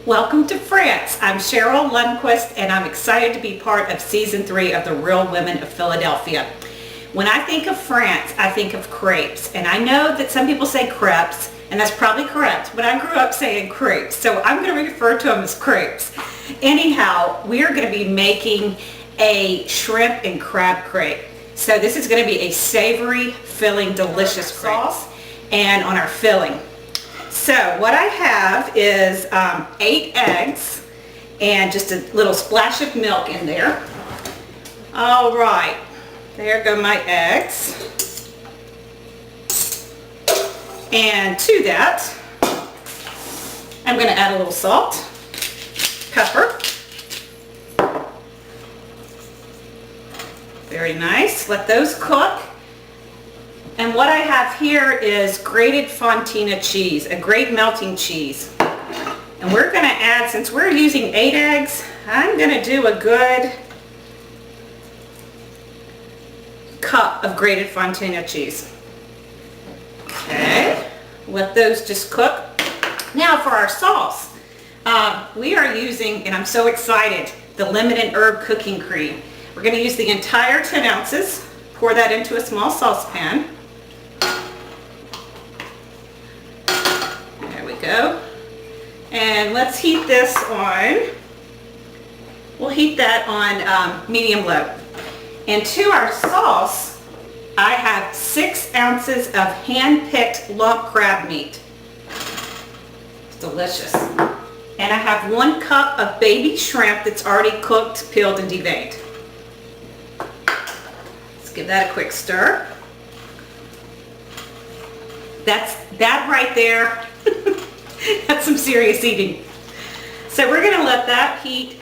Welcome to France. I'm Cheryl Lundquist and I'm excited to be part of season 3 of The Real Women of Philadelphia. When I think of France, I think of crepes, and I know that some people say crepes, and that's probably correct, but I grew up saying crepes, so I'm going to refer to them as crepes. Anyhow, we are going to be making a shrimp and crab crepe. So this is going to be a savory, filling, delicious sauce and on our filling. So what I have is 8 eggs and just a little splash of milk in there. All right, there go my eggs. And to that, I'm going to add a little salt, pepper. Very nice. Let those cook. And what I have here is grated fontina cheese, a great melting cheese. And we're going to add, since we're using 8 eggs, I'm going to do a good cup of grated fontina cheese. Okay, let those just cook. Now for our sauce, we are using, and I'm so excited, the lemon and herb cooking cream. We're going to use the entire 10 ounces, pour that into a small saucepan. There we go. And let's heat this on, we'll heat that on medium-low. And to our sauce, I have 6 ounces of hand-picked lump crab meat. It's delicious. And I have 1 cup of baby shrimp that's already cooked, peeled, and deveined. Let's give that a quick stir. That right there, that's some serious eating. So we're going to let that heat.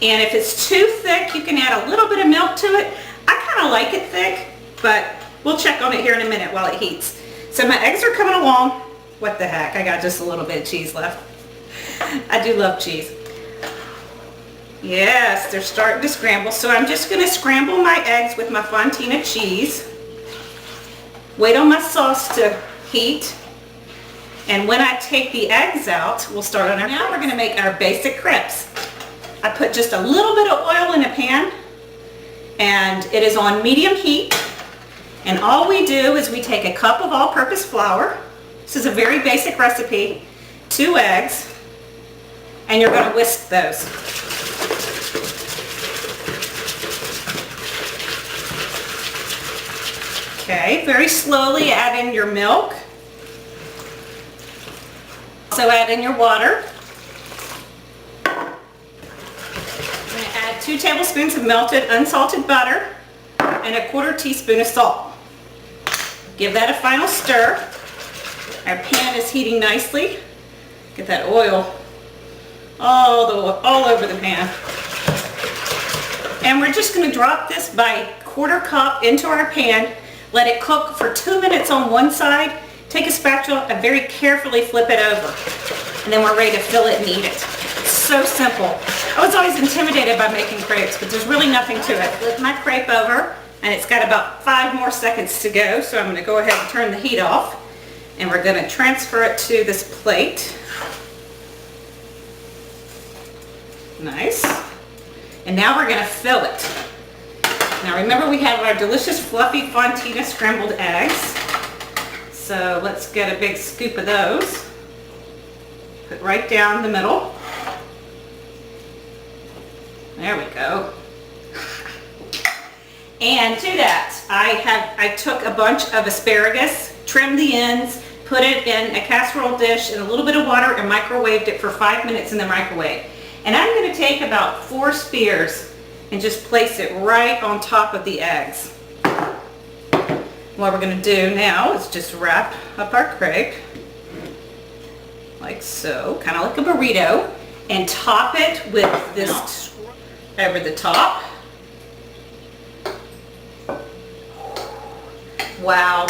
And if it's too thick, you can add a little bit of milk to it. I kind of like it thick, but we'll check on it here in a minute while it heats. So my eggs are coming along. What the heck, I got just a little bit of cheese left. I do love cheese. Yes, they're starting to scramble. So I'm just going to scramble my eggs with my fontina cheese. Wait on my sauce to heat. And when I take the eggs out, we'll start on our... Now we're going to make our basic crepes. I put just a little bit of oil in a pan, and it is on medium heat. And all we do is we take a cup of all-purpose flour. This is a very basic recipe. 2 eggs, and you're going to whisk those. Okay, very slowly add in your milk. Also add in your water. 2 tablespoons of melted unsalted butter and a 1/4 teaspoon of salt. Give that a final stir. Our pan is heating nicely. Get that oil all over the pan. And we're just going to drop this by 1/4 cup into our pan. Let it cook for 2 minutes on one side. Take a spatula and very carefully flip it over. And then we're ready to fill it and eat it. So simple. I was always intimidated by making crepes, but there's really nothing to it. Flip my crepe over, and it's got about 5 more seconds to go, so I'm going to go ahead and turn the heat off, and we're going to transfer it to this plate. Nice. And now we're going to fill it. Now remember, we have our delicious fluffy fontina scrambled eggs, so let's get a big scoop of those. Put right down the middle. There we go. And to that, I took a bunch of asparagus, trimmed the ends, put it in a casserole dish in a little bit of water, and microwaved it for 5 minutes in the microwave. And I'm going to take about 4 spears and just place it right on top of the eggs. What we're going to do now is just wrap up our crepe, like so, kind of like a burrito, and top it with this over the top. Wow.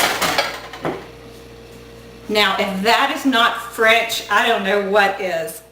Now, if that is not French, I don't know what is.